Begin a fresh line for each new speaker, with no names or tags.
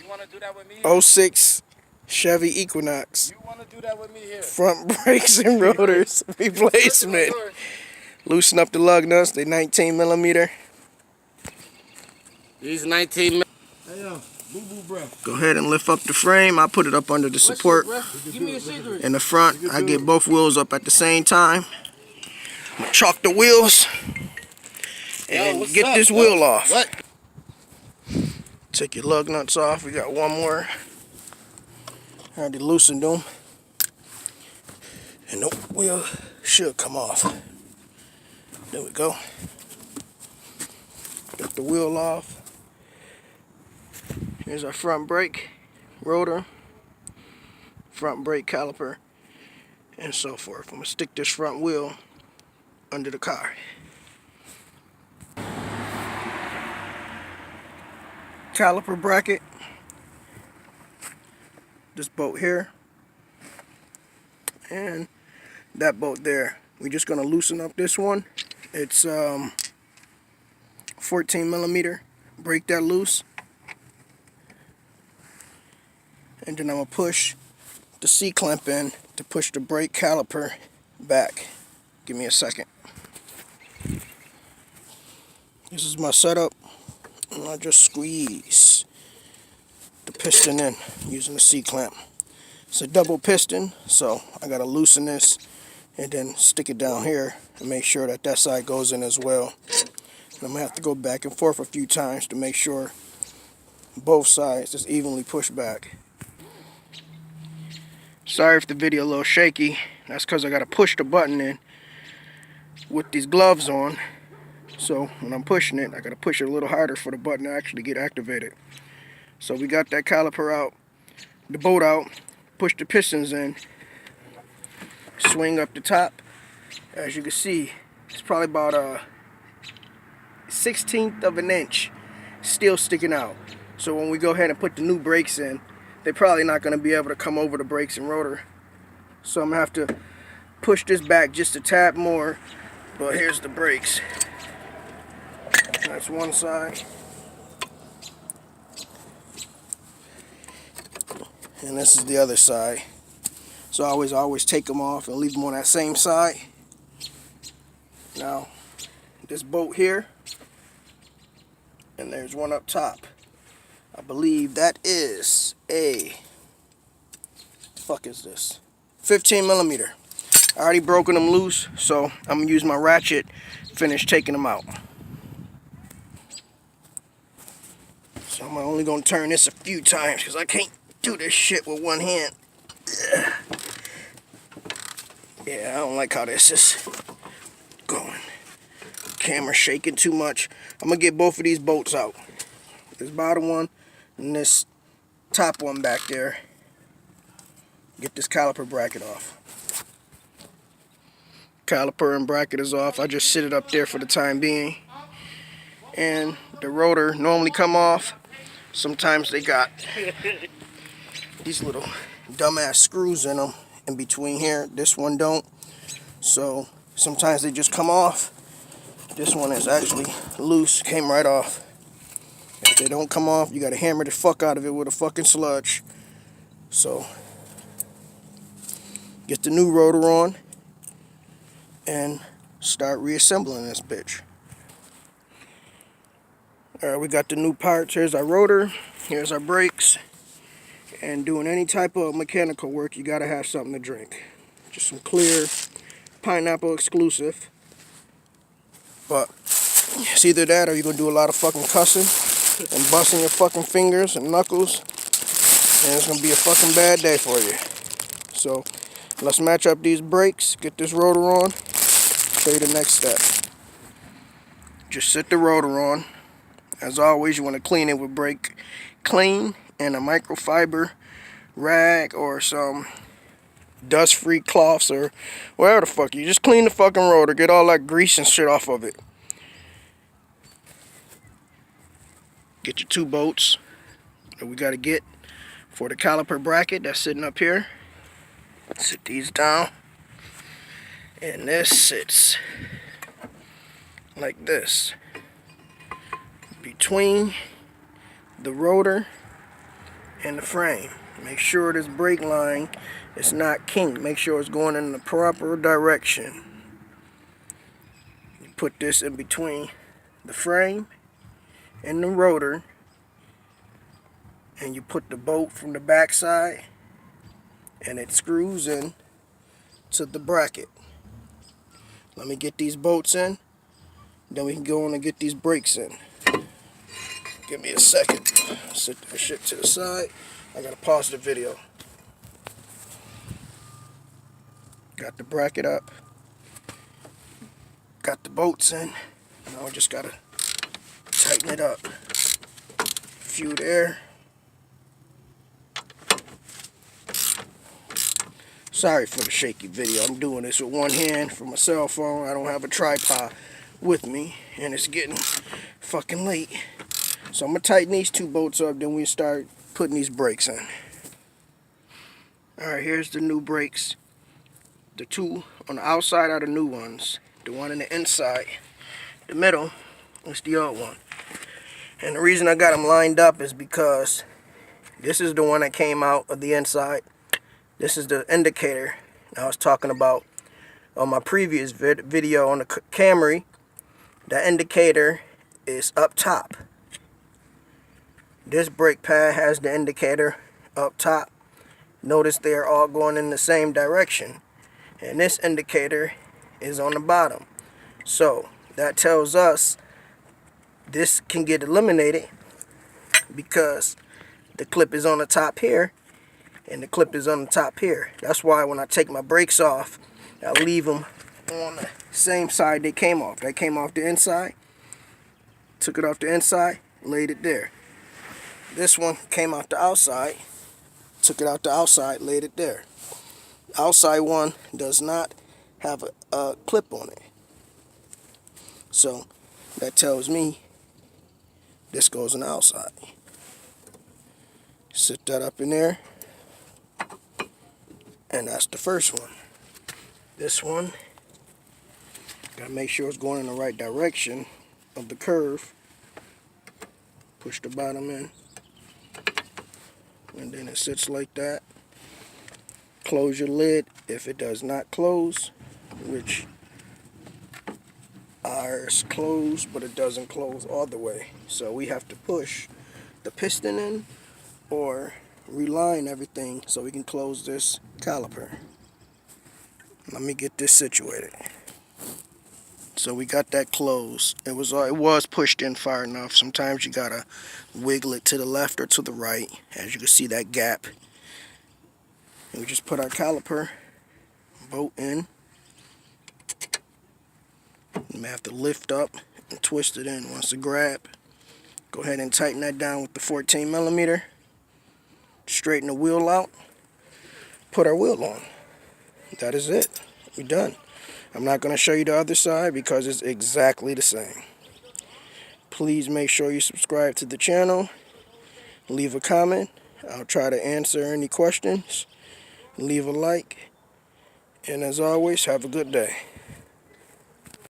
want to do that with me here?
'06 Chevy Equinox.
You want to do that with me here?
Front brakes and rotors replacement. Loosen up the lug nuts. They 19mm.
These 19. Hey yo, boo boo breath.
Go ahead and lift up the frame. I put it up under the support.
Give me a cigarette.
In the front, I get both wheels up at the same time. I'm gonna chalk the wheels and get this wheel off.
What?
Take your lug nuts off. We got one more. I already loosened them. And the wheel should come off. There we go. Got the wheel off. Here's our front brake, rotor, front brake caliper, and so forth. I'm gonna stick this front wheel under the car. Caliper bracket. This bolt here. And that bolt there. We're just gonna loosen up this one. It's 14mm. Break that loose. And then I'm gonna push the C-clamp in to push the brake caliper back. Give me a second. This is my setup. And I just squeeze the piston in using the C-clamp. It's a double piston, so I gotta loosen this and then stick it down here and make sure that that side goes in as well. And I'm gonna have to go back and forth a few times to make sure both sides is evenly pushed back. Sorry if the video a little shaky. That's because I gotta push the button in with these gloves on. So when I'm pushing it, I gotta push it a little harder for the button to actually get activated. So we got that caliper out, the bolt out, push the pistons in, swing up the top. As you can see, it's probably about a 1/16 of an inch still sticking out. So when we go ahead and put the new brakes in, they're probably not going to be able to come over the brakes and rotor. So I'm going to have to push this back just a tad more. But here's the brakes. That's one side. And this is the other side. So I always take them off and leave them on that same side. Now, this bolt here, and there's one up top. I believe that is a, fuck is this? 15mm. I already broken them loose, so I'm gonna use my ratchet, finish taking them out. So I'm only gonna turn this a few times because I can't do this shit with one hand. Yeah, I don't like how this is going. Camera shaking too much. I'm gonna get both of these bolts out. This bottom one and this top one back there. Get this caliper bracket off. Caliper and bracket is off. I just sit it up there for the time being. And the rotor normally come off. Sometimes they got these little dumbass screws in them in between here. This one don't. So sometimes they just come off. This one is actually loose, came right off. If they don't come off, you gotta hammer the fuck out of it with a fucking sludge. So get the new rotor on and start reassembling this bitch. Alright, we got the new parts. Here's our rotor, here's our brakes. And doing any type of mechanical work, you gotta have something to drink. Just some clear pineapple exclusive. But it's either that or you're gonna do a lot of fucking cussing and busting your fucking fingers and knuckles. And it's gonna be a fucking bad day for you. So let's match up these brakes, get this rotor on, show you the next step. Just sit the rotor on. As always, you want to clean it with brake clean and a microfiber rag or some dust-free cloths or whatever the fuck. You just clean the fucking rotor, get all that grease and shit off of it. Get your two bolts that we got to get for the caliper bracket that's sitting up here. Sit these down. And this sits like this. Between the rotor and the frame. Make sure this brake line is not kinked. Make sure it's going in the proper direction. You put this in between the frame and the rotor, and you put the bolt from the back side, and it screws in to the bracket. Let me get these bolts in, then we can go on and get these brakes in. Give me a second. Set that shit to the side. I gotta pause the video. Got the bracket up. Got the bolts in. Now I just gotta tighten it up. Few there. Sorry for the shaky video. I'm doing this with one hand from my cell phone. I don't have a tripod with me, and it's getting fucking late. So I'm gonna tighten these two bolts up, then we start putting these brakes in. Alright, here's the new brakes. The two on the outside are the new ones. The one in the inside, the middle, is the old one. And the reason I got them lined up is because this is the one that came out of the inside. This is the indicator I was talking about on my previous video on the Camry. The indicator is up top. This brake pad has the indicator up top. Notice they're all going in the same direction. And this indicator is on the bottom. So that tells us this can get eliminated because the clip is on the top here and the clip is on the top here. That's why when I take my brakes off, I leave them on the same side they came off. They came off the inside, took it off the inside, laid it there. This one came out the outside, took it out the outside, laid it there. The outside one does not have a clip on it. So that tells me this goes on the outside. Sit that up in there. And that's the first one. This one, gotta make sure it's going in the right direction of the curve. Push the bottom in. And then it sits like that. Close your lid if it does not close, which ours closed, but it doesn't close all the way. So we have to push the piston in or reline everything so we can close this caliper. Let me get this situated. So we got that closed. It was pushed in far enough. Sometimes you gotta wiggle it to the left or to the right. As you can see that gap. And we just put our caliper bolt in. You may have to lift up and twist it in once it grab. Go ahead and tighten that down with the 14mm. Straighten the wheel out. Put our wheel on. That is it. We're done. I'm not going to show you the other side because it's exactly the same. Please make sure you subscribe to the channel. Leave a comment. I'll try to answer any questions. Leave a like. And as always, have a good day.